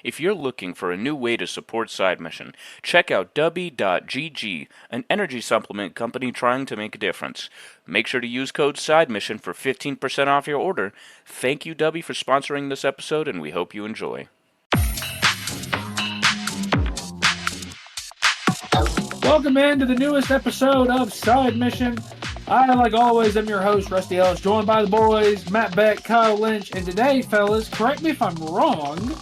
If you're looking for a new way to support Side Mission, check out Dubby.gg, an energy supplement company trying to make a difference. Make sure to use code SIDEMISSION for 15% off your order. Thank you, Dubby, for sponsoring this episode, and we hope you enjoy. Welcome into the newest episode of Side Mission. I, like always, am your host, Rusty Ellis, joined by the boys, Matt Beck, Kyle Lynch, and today, fellas, correct me if I'm wrong,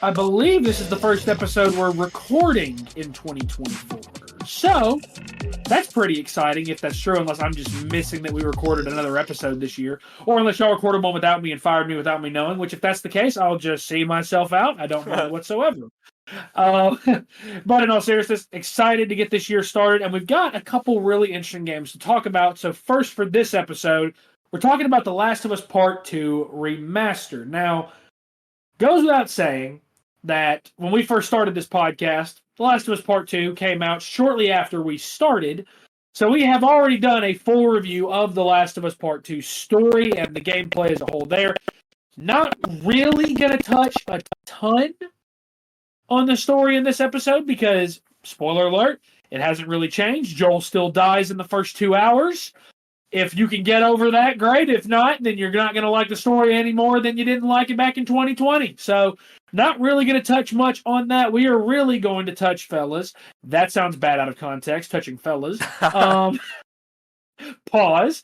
I believe this is the first episode we're recording in 2024. So, that's pretty exciting if that's true, unless I'm just missing that we recorded another episode this year, or unless y'all recorded one without me and fired me without me knowing, which if that's the case, I'll just see myself out. I don't mind whatsoever. But in all seriousness, excited to get this year started, and we've got a couple really interesting games to talk about. So first, for this episode, we're talking about The Last of Us Part 2 Remastered. Now, goes without saying that when we first started this podcast, The Last of Us Part 2 came out shortly after we started, so we have already done a full review of The Last of Us Part 2 story and the gameplay as a whole there. Not really going to touch a ton on the story in this episode because, spoiler alert, it hasn't really changed. Joel still dies in the first 2 hours. If you can get over that, great. If not, then you're not going to like the story any more than you didn't like it back in 2020. So, not really going to touch much on that. We are really going to touch, fellas. That sounds bad out of context, touching fellas. Pause.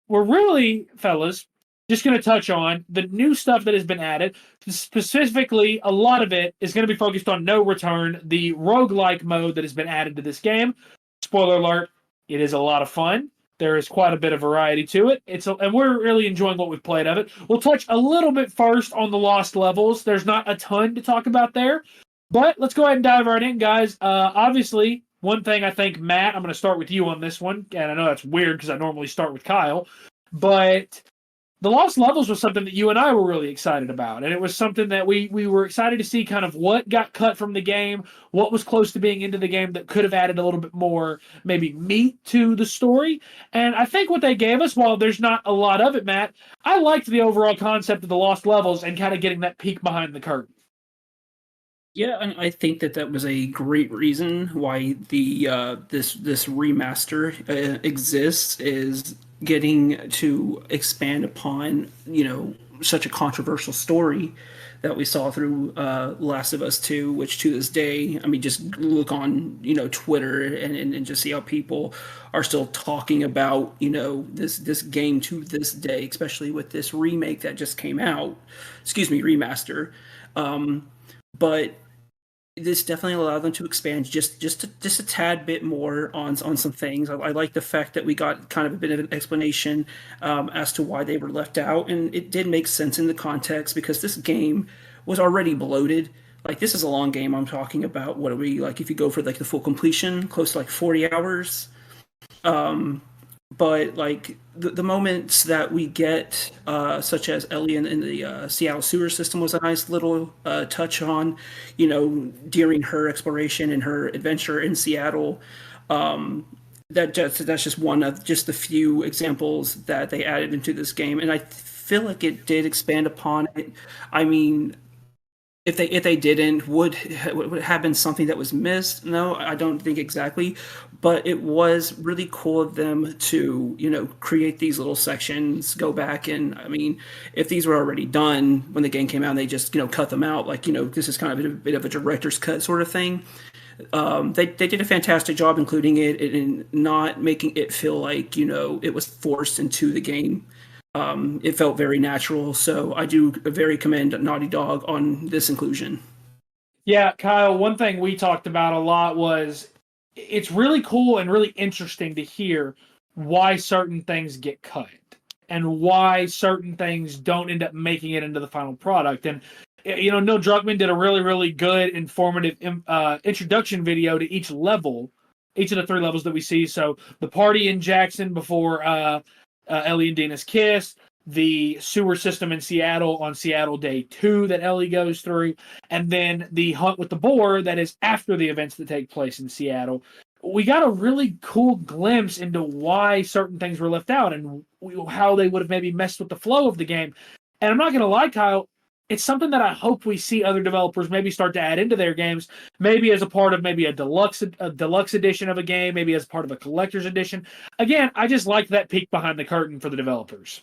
We're really, fellas, just going to touch on the new stuff that has been added. Specifically, a lot of it is going to be focused on No Return, the roguelike mode that has been added to this game. Spoiler alert, it is a lot of fun. There is quite a bit of variety to it. And we're really enjoying what we've played of it. We'll touch a little bit first on the Lost Levels. There's not a ton to talk about there. But let's go ahead and dive right in, guys. Obviously, one thing I think, Matt, I'm going to start with you on this one. And I know that's weird because I normally start with Kyle. But The Lost Levels was something that you and I were really excited about, and it was something that we were excited to see kind of what got cut from the game, what was close to being into the game that could have added a little bit more maybe meat to the story. And I think what they gave us, while there's not a lot of it, Matt, I liked the overall concept of The Lost Levels and kind of getting that peek behind the curtain. Yeah, and I think that was a great reason why the this remaster exists, is getting to expand upon such a controversial story that we saw through Last of Us 2, which to this day, I mean, just look on Twitter and just see how people are still talking about this game to this day, especially with this remake that just came out. Excuse me, remaster. But this definitely allowed them to expand just a tad bit more on some things. I like the fact that we got kind of a bit of an explanation as to why they were left out, and it did make sense in the context because this game was already bloated. Like, this is a long game. I'm talking about, what are we, like, if you go for like the full completion, close to like 40 hours. But like the moments that we get, such as Ellie in the Seattle sewer system, was a nice little touch on, during her exploration and her adventure in Seattle. That's just one of just the few examples that they added into this game, and I feel like it did expand upon it. I mean, if they didn't, would it have been something that was missed? No, I don't think exactly. But it was really cool of them to, create these little sections, go back, and I mean, if these were already done when the game came out, and they just, cut them out, like, this is kind of a bit of a director's cut sort of thing. They did a fantastic job including it and not making it feel like, it was forced into the game. It felt very natural, so I do very commend Naughty Dog on this inclusion. Yeah, Kyle, one thing we talked about a lot was it's really cool and really interesting to hear why certain things get cut and why certain things don't end up making it into the final product. And, Neil Druckmann did a really, really good, informative introduction video to each level, each of the 3 levels that we see. So the party in Jackson before Ellie and Dina's kiss, the sewer system in Seattle on Seattle Day 2 that Ellie goes through, and then the hunt with the boar that is after the events that take place in Seattle. We got a really cool glimpse into why certain things were left out and how they would have maybe messed with the flow of the game. And I'm not going to lie, Kyle, it's something that I hope we see other developers maybe start to add into their games, maybe as a part of maybe a deluxe edition of a game, maybe as part of a collector's edition. Again, I just like that peek behind the curtain for the developers.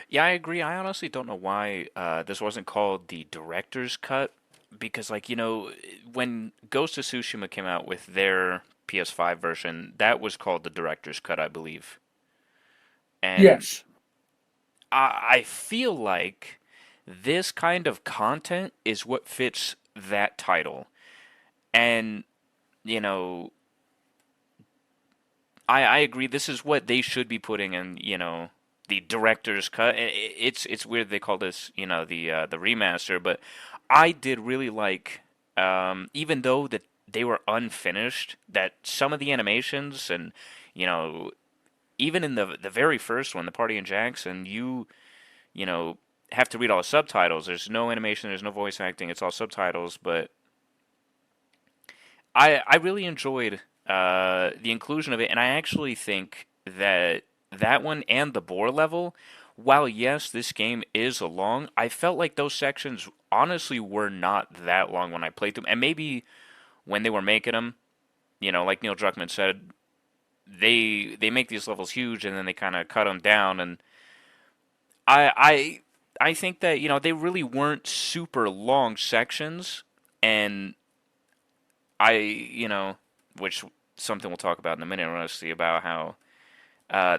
Yeah, I agree. I honestly don't know why this wasn't called the director's cut because, like, when Ghost of Tsushima came out with their PS5 version, that was called the director's cut, I believe. And Yes. I feel like this kind of content is what fits that title. And, you know, I agree. This is what they should be putting in, the director's cut. It's weird they call this, the remaster, but I did really like, even though that they were unfinished, that some of the animations and, you know, even in the very first one, the Party in Jackson, you know, have to read all the subtitles. There's no animation, there's no voice acting, it's all subtitles, but I really enjoyed the inclusion of it, and I actually think that that one and the boar level, while yes, this game is long, I felt like those sections honestly were not that long when I played them, and maybe when they were making them, like Neil Druckmann said, they make these levels huge and then they kind of cut them down, and I think that they really weren't super long sections, and which something we'll talk about in a minute, honestly, about how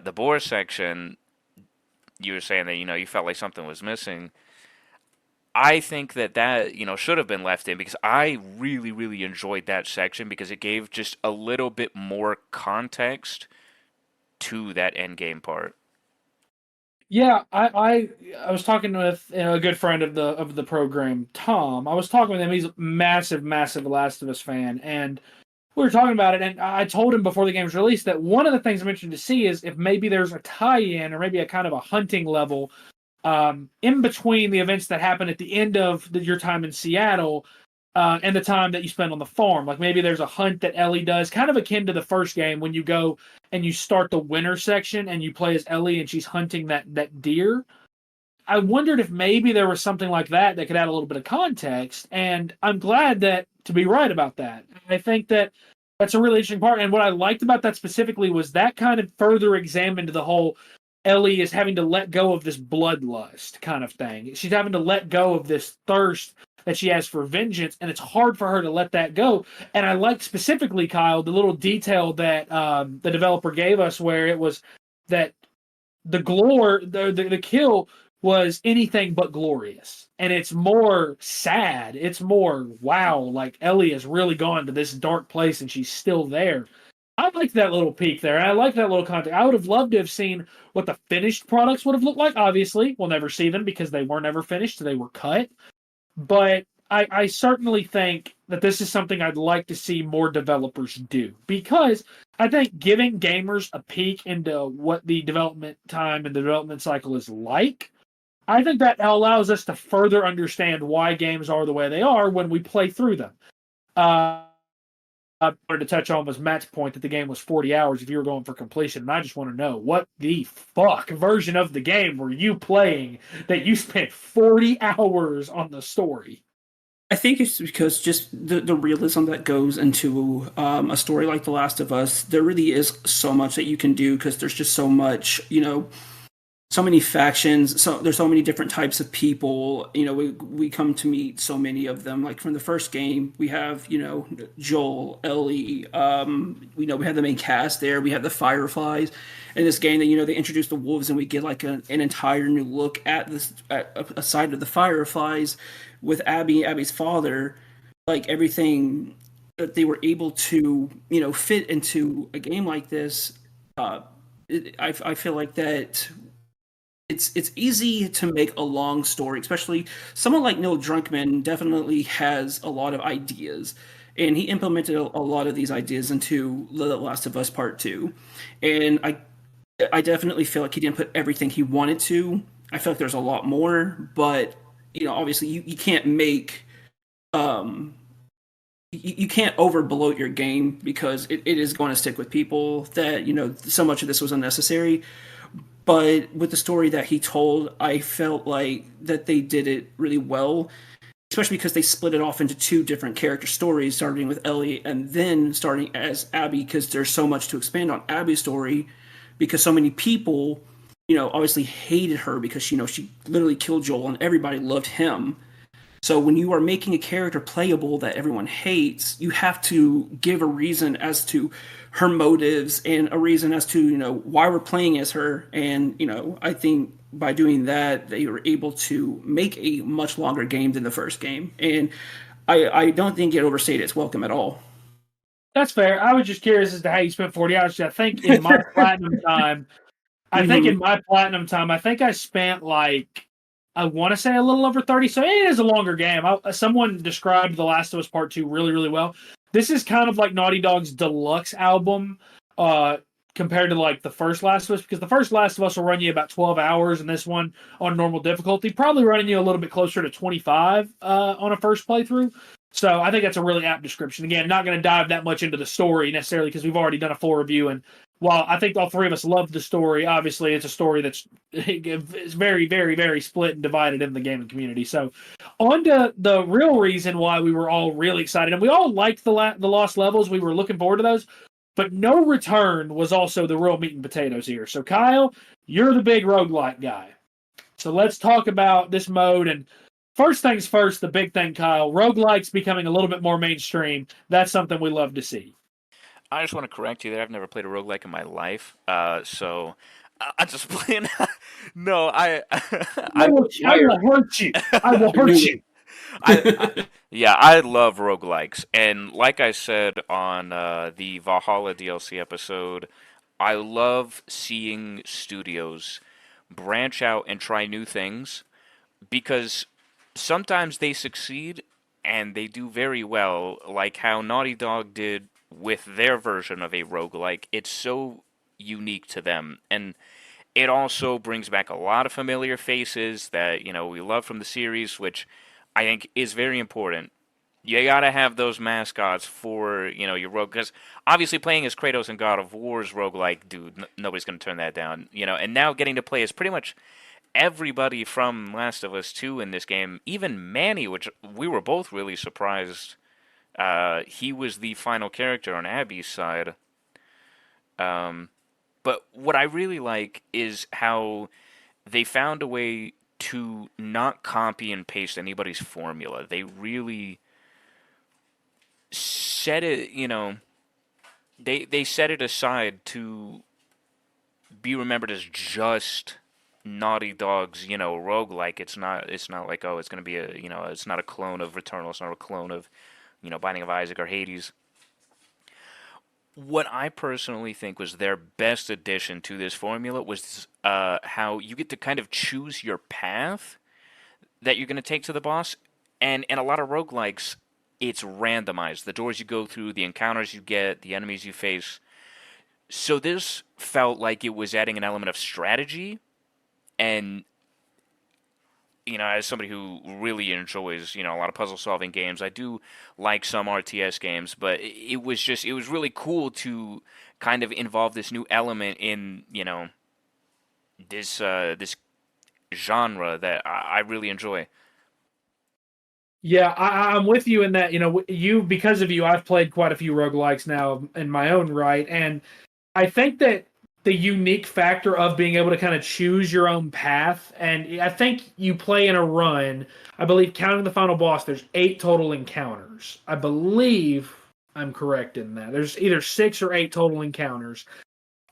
the boar section, you were saying that you felt like something was missing. I think that should have been left in because I really really enjoyed that section because it gave just a little bit more context to that end game part. Yeah, I was talking with a good friend of the program, Tom. I was talking with him. He's a massive, massive Last of Us fan, and we were talking about it. And I told him before the game was released that one of the things I'm interested to see is if maybe there's a tie-in or maybe a kind of a hunting level in between the events that happen at the end of your time in Seattle and the time that you spend on the farm. Like maybe there's a hunt that Ellie does, kind of akin to the first game when you go and you start the winter section and you play as Ellie and she's hunting that deer. I wondered if maybe there was something like that that could add a little bit of context, and I'm glad that to be right about that. I think that that's a really interesting part, and what I liked about that specifically was that kind of further examined the whole Ellie is having to let go of this bloodlust kind of thing. She's having to let go of this thirst that she has for vengeance, and it's hard for her to let that go. And I liked specifically, Kyle, the little detail that the developer gave us, where it was that the kill was anything but glorious, and it's more sad. It's more wow, like Ellie has really gone to this dark place, and she's still there. I like that little peek there. I like that little content. I would have loved to have seen what the finished products would have looked like. Obviously, we'll never see them because they were never finished. They were cut. But I certainly think that this is something I'd like to see more developers do because I think giving gamers a peek into what the development time and the development cycle is like, I think that allows us to further understand why games are the way they are when we play through them. I wanted to touch on was Matt's point that the game was 40 hours if you were going for completion. And I just want to know what the fuck version of the game were you playing that you spent 40 hours on the story? I think it's because just the realism that goes into a story like The Last of Us, there really is so much that you can do because there's just so much, so many factions, so there's so many different types of people. We come to meet so many of them. Like from the first game, we have Joel, Ellie. We have the main cast there. We have the Fireflies. In this game, that they introduce the wolves, and we get like an entire new look at this at a side of the Fireflies with Abby's father. Like everything that they were able to fit into a game like this. I feel like that it's easy to make a long story, especially someone like Neil Druckmann definitely has a lot of ideas, and he implemented a lot of these ideas into The Last of Us Part 2. And I definitely feel like he didn't put everything he wanted to. I feel like there's a lot more, but obviously you can't make you can't over bloat your game because it is going to stick with people that so much of this was unnecessary. But with the story that he told, I felt like that they did it really well, especially because they split it off into two different character stories, starting with Ellie and then starting as Abby, because there's so much to expand on Abby's story, because so many people, obviously hated her because she literally killed Joel and everybody loved him. So when you are making a character playable that everyone hates, you have to give a reason as to her motives and a reason as to, why we're playing as her. And, I think by doing that, they were able to make a much longer game than the first game. And I don't think it overstayed its welcome at all. That's fair. I was just curious as to how you spent 40 hours. I think in my platinum time, I think I spent I want to say a little over 30. So it is a longer game. Someone described The Last of Us Part 2 really, really well. This is kind of like Naughty Dog's deluxe album compared to the first Last of Us, because the first Last of Us will run you about 12 hours, and this one on normal difficulty probably running you a little bit closer to 25 on a first playthrough. So I think that's a really apt description. Again, not going to dive that much into the story necessarily because we've already done a full review, and while I think all three of us love the story, obviously it's a story that's very, very, very split and divided in the gaming community. So on to the real reason why we were all really excited, and we all liked the Lost Levels. We were looking forward to those, but No Return was also the real meat and potatoes here. So Kyle, you're the big roguelike guy. So let's talk about this mode. And first things first, the big thing, Kyle, roguelikes becoming a little bit more mainstream. That's something we love to see. I just want to correct you there. I've never played a roguelike in my life, so I just playing. No, I will hurt you. I will hurt you. Yeah, I love roguelikes, and like I said on the Valhalla DLC episode, I love seeing studios branch out and try new things because sometimes they succeed and they do very well, like how Naughty Dog did with their version of a roguelike. It's so unique to them, and it also brings back a lot of familiar faces that we love from the series, which I think is very important. You gotta have those mascots for your rogue, because obviously playing as Kratos in God of War's roguelike, dude, nobody's gonna turn that down. And now getting to play as pretty much everybody from Last of Us 2 in this game, even Manny, which we were both really surprised. He was the final character on Abby's side. But what I really like is how they found a way to not copy and paste anybody's formula. They really set it, they set it aside to be remembered as just Naughty Dog's, roguelike. It's not like, oh, it's going to be it's not a clone of Returnal, it's not a clone of Binding of Isaac or Hades. What I personally think was their best addition to this formula was how you get to kind of choose your path that you're going to take to the boss. And in a lot of roguelikes, it's randomized. The doors you go through, the encounters you get, the enemies you face. So this felt like it was adding an element of strategy. And as somebody who really enjoys, a lot of puzzle-solving games, I do like some RTS games, but it was really cool to kind of involve this new element in, this genre that I really enjoy. Yeah, I'm with you in that, because of you, I've played quite a few roguelikes now in my own right, and I think that the unique factor of being able to kind of choose your own path. And I think you play in a run, I believe, counting the final boss, there's 8 total encounters. I believe I'm correct in that. There's either 6 or 8 total encounters.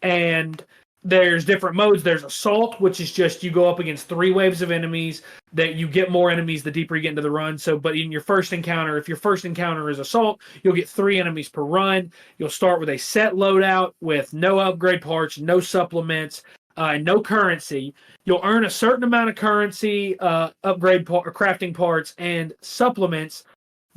And there's different modes. There's Assault, which is just you go up against 3 waves of enemies, that you get more enemies the deeper you get into the run. So, but in your first encounter, if your first encounter is Assault, you'll get 3 enemies per run. You'll start with a set loadout with no upgrade parts, no supplements, no currency. You'll earn a certain amount of currency, crafting parts, and supplements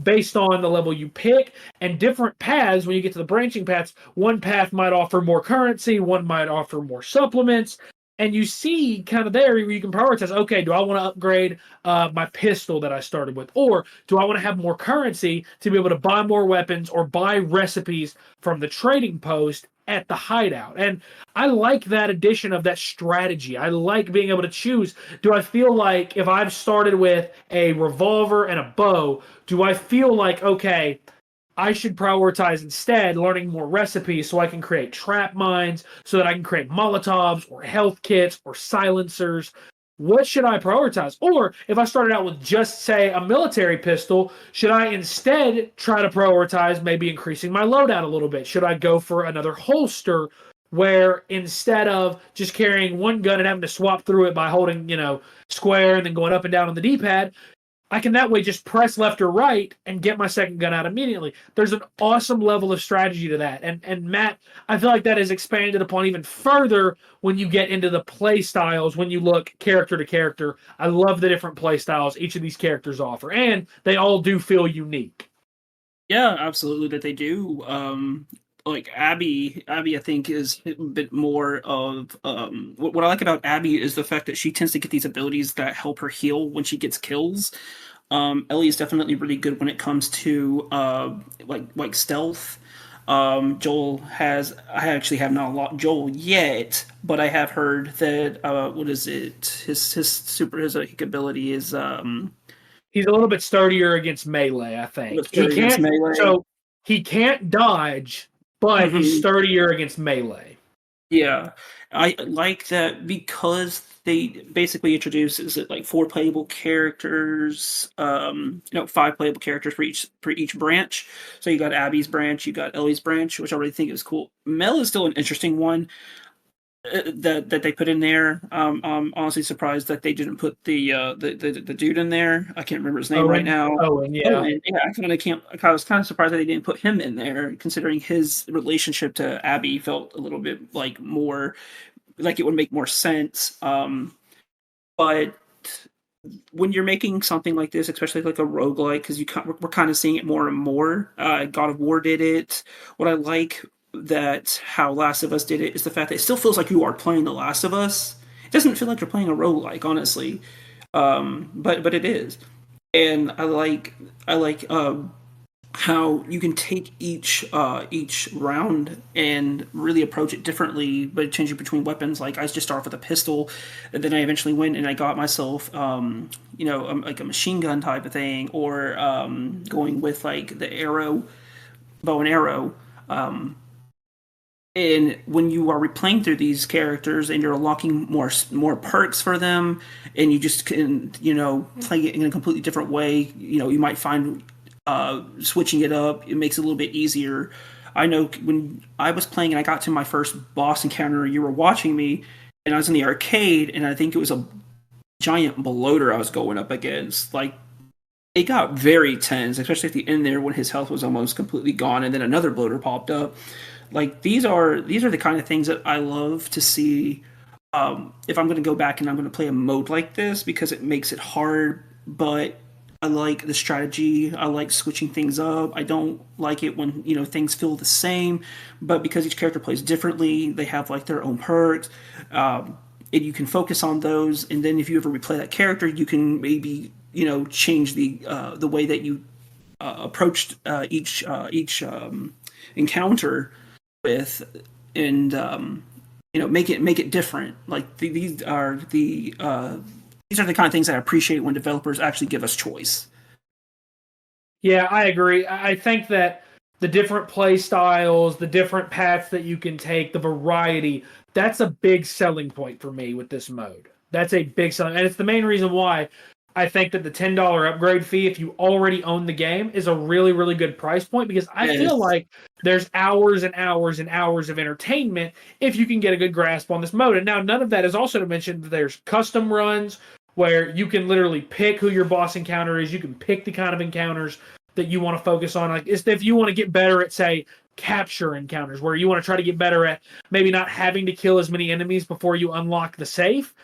based on the level you pick, and different paths. When you get to the branching paths, one path might offer more currency, one might offer more supplements, and you see kind of there where you can prioritize, okay, do I want to upgrade my pistol that I started with, or do I want to have more currency to be able to buy more weapons or buy recipes from the trading post at the hideout. And I like that addition of that strategy. I like being able to choose. Do I feel like if I've started with a revolver and a bow, do I feel like, okay, I should prioritize instead learning more recipes so I can create trap mines, so that I can create Molotovs or health kits or silencers? What should I prioritize? Or if I started out with just, say, a military pistol, should I instead try to prioritize maybe increasing my loadout a little bit? Should I go for another holster where instead of just carrying one gun and having to swap through it by holding, square and then going up and down on the D-pad, I can that way just press left or right and get my second gun out immediately. There's an awesome level of strategy to that. And Matt, I feel like that is expanded upon even further when you get into the play styles, when you look character to character. I love the different play styles each of these characters offer, and they all do feel unique. Yeah, absolutely that they do. Like Abby, I think is a bit more of what I like about Abby is the fact that she tends to get these abilities that help her heal when she gets kills. Ellie is definitely really good when it comes to like stealth. Joel has I actually have not a lot Joel yet, but I have heard that what is it? His ability is He's a little bit sturdier against melee, I think. He can't melee. So he can't dodge, but he's sturdier against melee. Yeah, I like that because they basically introduce is it like 4 playable characters, 5 playable characters for each branch. So you got Abby's branch, you got Ellie's branch, which I really think is cool. Mel is still an interesting one that they put in there. I'm honestly surprised that they didn't put the dude in there. I can't remember his name right now. Owen, yeah. Owen, yeah, I was kind of surprised that they didn't put him in there, considering his relationship to Abby felt a little bit like more like it would make more sense. But when you're making something like this, especially like a roguelike, because we're kind of seeing it more and more. God of War did it. What I like that how Last of Us did it is the fact that it still feels like you are playing The Last of Us. It doesn't feel like you're playing a roguelike, honestly, but it is, and I like how you can take each round and really approach it differently, but changing between weapons. Like I just start off with a pistol, and then I eventually went and I got myself like a machine gun type of thing, or going with like the bow and arrow. And when you are replaying through these characters and you're unlocking more perks for them, and you just can play it in a completely different way, you might find switching it up, it makes it a little bit easier. I know when I was playing and I got to my first boss encounter, you were watching me, and I was in the arcade, and I think it was a giant bloater I was going up against. Like, it got very tense, especially at the end there when his health was almost completely gone, and then another bloater popped up. Like these are the kind of things that I love to see. If I'm going to go back and I'm going to play a mode like this, because it makes it hard, but I like the strategy. I like switching things up. I don't like it when things feel the same, but because each character plays differently, they have like their own perks, and you can focus on those. And then if you ever replay that character, you can maybe change the way that you approached each encounter with, and make it different. Like these are the kind of things I appreciate when developers actually give us choice. Yeah, I agree. I think that the different play styles, the different paths that you can take, the variety, that's a big selling point for me with this mode. That's a big selling, and it's the main reason why I think that the $10 upgrade fee, if you already own the game, is a really, really good price point, because I feel like there's hours and hours and hours of entertainment if you can get a good grasp on this mode. And now none of that is also to mention that there's custom runs where you can literally pick who your boss encounter is. You can pick the kind of encounters that you want to focus on. Like if you want to get better at, say, capture encounters, where you want to try to get better at maybe not having to kill as many enemies before you unlock the safe,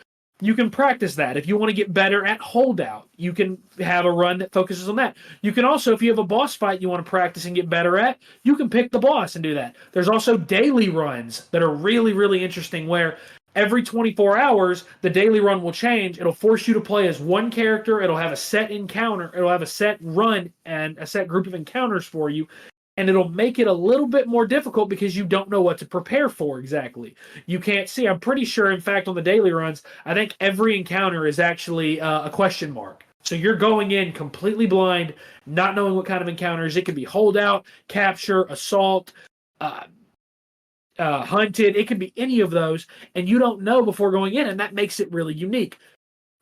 you can practice that. If you want to get better at holdout, you can have a run that focuses on that. You can also, if you have a boss fight you want to practice and get better at, you can pick the boss and do that. There's also daily runs that are really, really interesting, where every 24 hours, the daily run will change. It'll force you to play as one character. It'll have a set encounter. It'll have a set run and a set group of encounters for you. and it'll make it a little bit more difficult because you don't know what to prepare for exactly. You can't see. I'm pretty sure, in fact, on the daily runs, I think every encounter is actually a question mark. So you're going in completely blind, not knowing what kind of encounters. It could be holdout, capture, assault, hunted. It could be any of those, and you don't know before going in, and that makes it really unique.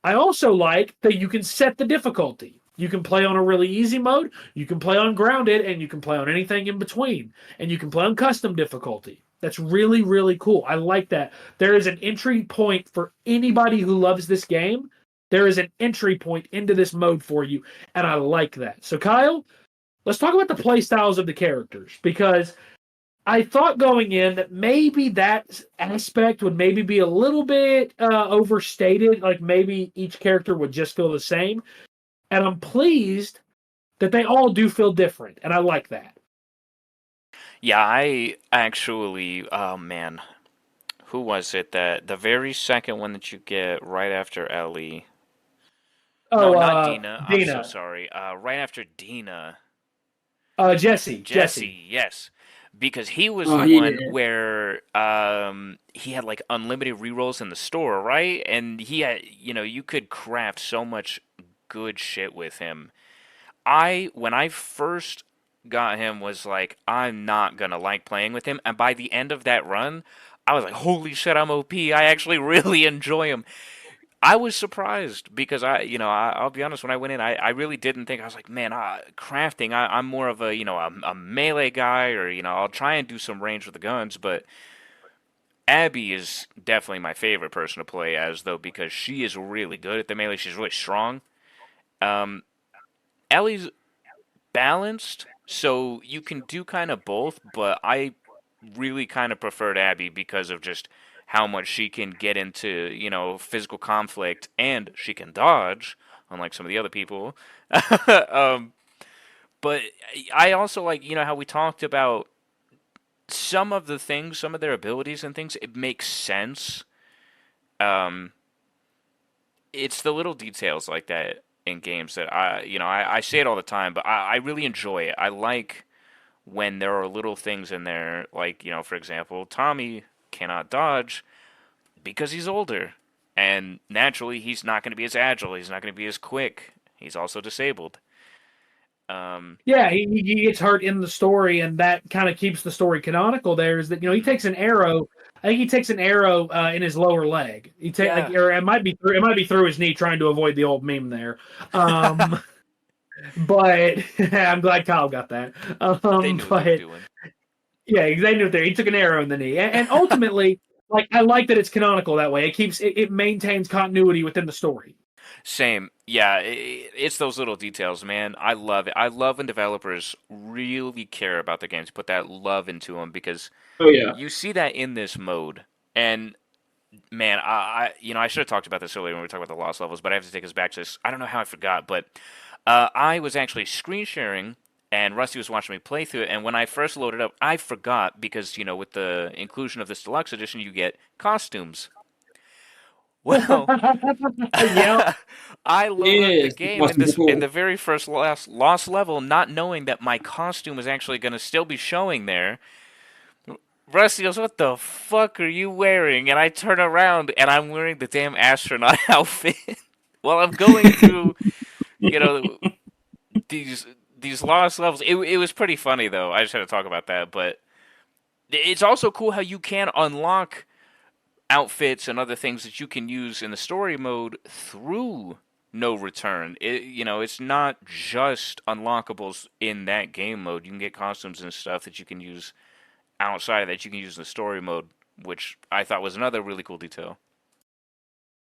I also like that you can set the difficulty. You can play on a really easy mode, you can play on grounded, and you can play on anything in between. And you can play on custom difficulty. That's really, really cool. I like that. There is an entry point for anybody who loves this game. There is an entry point into this mode for you, and I like that. So, Kyle, let's talk about the play styles of the characters, because I thought going in that maybe that aspect would maybe be a little bit overstated. Like maybe each character would just feel the same. And I'm pleased that they all do feel different. And I like that. Yeah, I actually, oh man, who was it that the very second one that you get right after Ellie? Oh, No, not Dina. I'm so Dina. sorry. Right after Dina. Jesse. Jesse, yes. Because he was Oh, the yeah. one where he had like unlimited rerolls in the store, right? And he had, you could craft so much good shit with him. When I first got him, was like, I'm not gonna like playing with him. And by the end of that run, I was like, holy shit, I'm OP. I actually really enjoy him. I was surprised because I'll be honest, when I went in, I really didn't think. I was like, man, crafting, I'm more of a melee guy, or, I'll try and do some range with the guns, but Abby is definitely my favorite person to play as, though, because she is really good at the melee. She's really strong. Um, Ellie's balanced, so you can do kind of both, but I really kind of preferred Abby because of just how much she can get into, physical conflict, and she can dodge, unlike some of the other people. um, but I also like, how we talked about some of the things, some of their abilities and things, it makes sense. Um, it's the little details like that in games that I say it all the time, but I really enjoy it. I like when there are little things in there, like, for example, Tommy cannot dodge because he's older. And naturally, he's not going to be as agile. He's not going to be as quick. He's also disabled. Yeah, he gets hurt in the story, and that kind of keeps the story canonical. There is that he takes an arrow. I think he takes an arrow in his lower leg. Yeah. Or it might be through his knee, trying to avoid the old meme there. But I'm glad Kyle got that. They knew what they were doing. Yeah, they knew it there. He took an arrow in the knee, and ultimately, like, I like that it's canonical that way. It maintains continuity within the story. Same. Yeah, it's those little details, man. I love it. I love when developers really care about their games, put that love into them, because Oh yeah. you see that in this mode. And man, I should have talked about this earlier when we were talking about the lost levels, but I have to take us back to this. I don't know how I forgot, but I was actually screen sharing, and Rusty was watching me play through it. And when I first loaded up, I forgot because with the inclusion of this deluxe edition, you get costumes. Well, Yeah. I loaded up the Yes, game must be cool. in the very first lost level, not knowing that my costume was actually going to still be showing there. Rusty goes, "What the fuck are you wearing?" And I turn around, and I'm wearing the damn astronaut outfit. While I'm going through, you know, these lost levels. It was pretty funny though. I just had to talk about that, but it's also cool how you can unlock outfits and other things that you can use in the story mode through no return. It's not just unlockables in that game mode. You can get costumes and stuff that you can use outside of that. You can use in the story mode, which I thought was another really cool detail.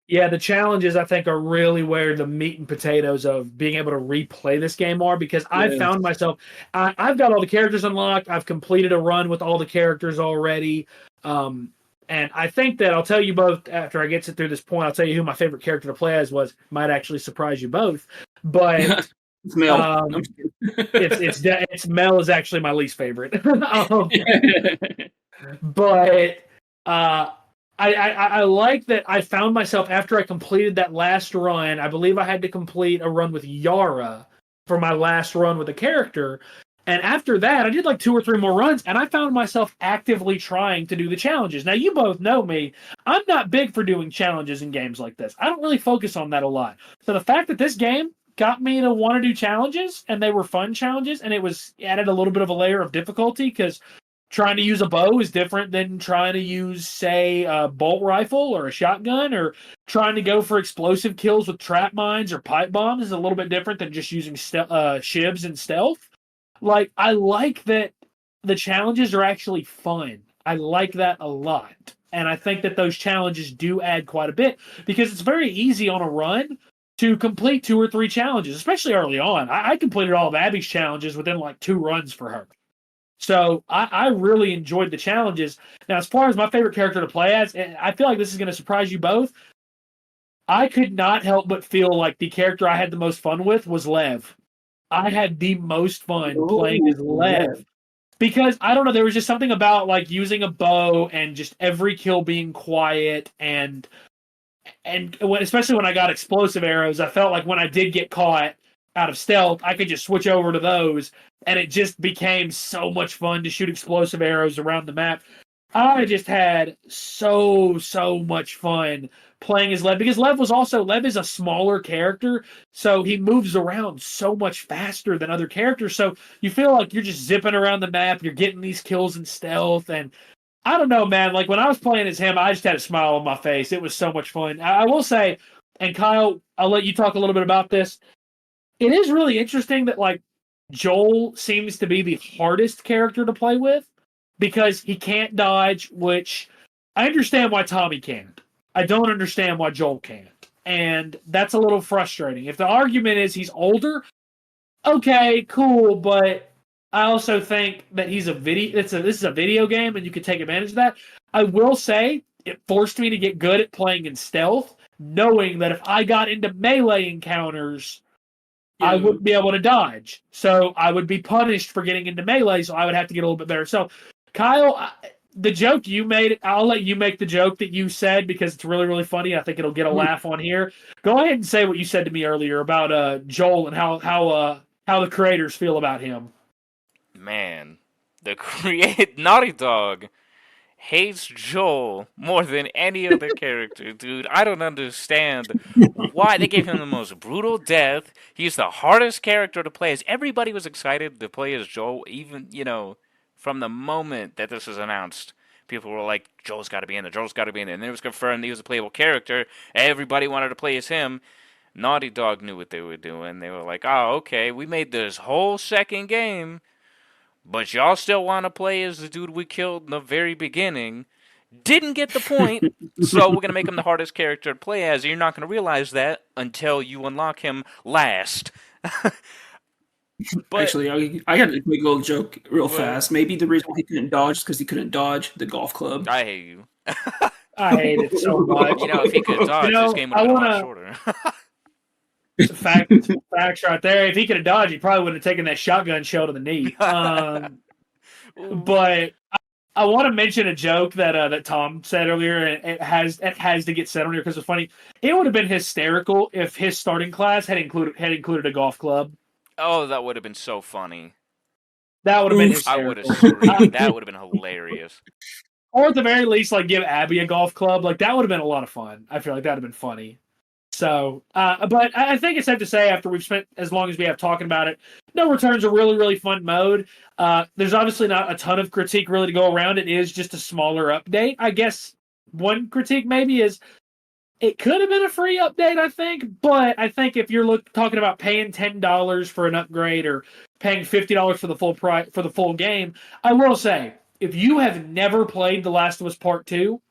Yeah, the challenges, I think, are really where the meat and potatoes of being able to replay this game are, because I've found myself, I've got all the characters unlocked. I've completed a run with all the characters already. And I think that I'll tell you both after I get through this point. I'll tell you who my favorite character to play as was. Might actually surprise you both, but It's Mel. it's Mel is actually my least favorite. But I like that I found myself after I completed that last run. I believe I had to complete a run with Yara for my last run with a character. And after that, I did like 2 or 3 more runs, and I found myself actively trying to do the challenges. Now, you both know me. I'm not big for doing challenges in games like this. I don't really focus on that a lot. So the fact that this game got me to want to do challenges, and they were fun challenges, and it was added a little bit of a layer of difficulty because trying to use a bow is different than trying to use, say, a bolt rifle or a shotgun, or trying to go for explosive kills with trap mines or pipe bombs is a little bit different than just using shivs and stealth. Like, I like that the challenges are actually fun. I like that a lot. And I think that those challenges do add quite a bit because it's very easy on a run to complete 2 or 3 challenges, especially early on. I completed all of Abby's challenges within like 2 runs for her. So I really enjoyed the challenges. Now, as far as my favorite character to play as, I feel like this is going to surprise you both. I could not help but feel like the character I had the most fun with was Lev. I had the most fun playing as Lev. Because I don't know, there was just something about like using a bow and just every kill being quiet and especially when I got explosive arrows, I felt like when I did get caught out of stealth, I could just switch over to those, and it just became so much fun to shoot explosive arrows around the map. I just had so much fun playing as Lev because Lev is a smaller character, so he moves around so much faster than other characters. So you feel like you're just zipping around the map, you're getting these kills in stealth, and I don't know, man. Like when I was playing as him, I just had a smile on my face. It was so much fun. I will say, and Kyle, I'll let you talk a little bit about this. It is really interesting that like Joel seems to be the hardest character to play with because he can't dodge, which I understand why Tommy can't. I don't understand why Joel can't. And that's a little frustrating. If the argument is he's older, okay, cool, but I also think that he's this is a video game and you can take advantage of that. I will say it forced me to get good at playing in stealth, knowing that if I got into melee encounters, I wouldn't be able to dodge. So I would be punished for getting into melee, so I would have to get a little bit better. So, Kyle, the joke you made, I'll let you make the joke that you said because it's really, really funny. I think it'll get a laugh on here. Go ahead and say what you said to me earlier about Joel and how the creators feel about him. Man, Naughty Dog hates Joel more than any other character, dude. I don't understand why they gave him the most brutal death. He's the hardest character to play as. Everybody was excited to play as Joel, even, from the moment that this was announced. People were like, Joel's got to be in there, Joel's got to be in there. And then it was confirmed he was a playable character. Everybody wanted to play as him. Naughty Dog knew what they were doing. They were like, oh, okay, we made this whole second game, but y'all still want to play as the dude we killed in the very beginning. Didn't get the point, so we're going to make him the hardest character to play as. And you're not going to realize that until you unlock him last. But, actually, I got a quick little joke real fast. Maybe the reason he couldn't dodge is because he couldn't dodge the golf club. I hate you. I hate it so much. If he could dodge, this game would have been a lot shorter. Facts right there. If he could have dodged, he probably would have taken that shotgun shell to the knee. But I want to mention a joke that Tom said earlier, and it has to get said on here because it's funny. It would have been hysterical if his starting class had included a golf club. Oh, that would have been so funny. That would have been hysterical. I would have screamed. That would have been hilarious. Or at the very least, like give Abby a golf club. Like that would have been a lot of fun. I feel like that would have been funny. So, but I think it's safe to say after we've spent as long as we have talking about it, No Return's a really, really fun mode. There's obviously not a ton of critique really to go around. It is just a smaller update. I guess one critique maybe is it could have been a free update, I think. But I think if you're talking about paying $10 for an upgrade or paying $50 for the full price for the full game, I will say if you have never played The Last of Us Part 2,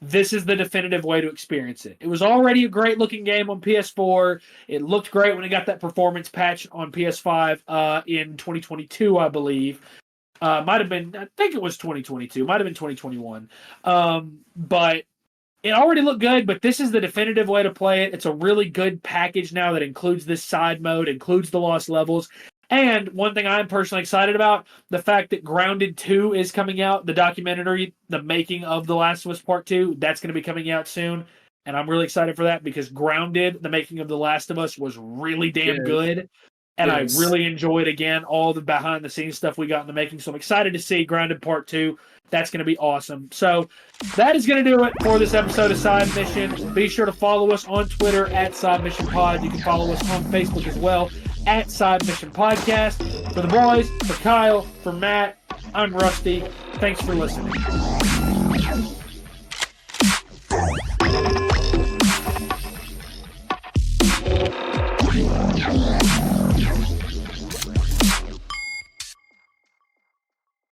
this is the definitive way to experience it. It was already a great looking game on PS4. It looked great when it got that performance patch on PS5 in 2022, I believe. Might have been, I think it was 2022. Might have been 2021. But it already looked good, but this is the definitive way to play it. It's a really good package now that includes this side mode, includes the lost levels. And one thing I'm personally excited about, the fact that Grounded 2 is coming out, the documentary, the making of The Last of Us Part 2, that's going to be coming out soon. And I'm really excited for that because Grounded, the making of The Last of Us, was really damn good. And I Yes. really enjoyed, again, all the behind-the-scenes stuff we got in the making. So I'm excited to see Grounded Part 2. That's going to be awesome. So that is going to do it for this episode of Side Mission. Be sure to follow us on Twitter at Side Mission Pod. You can follow us on Facebook as well at Side Mission Podcast. For the boys, for Kyle, for Matt, I'm Rusty. Thanks for listening.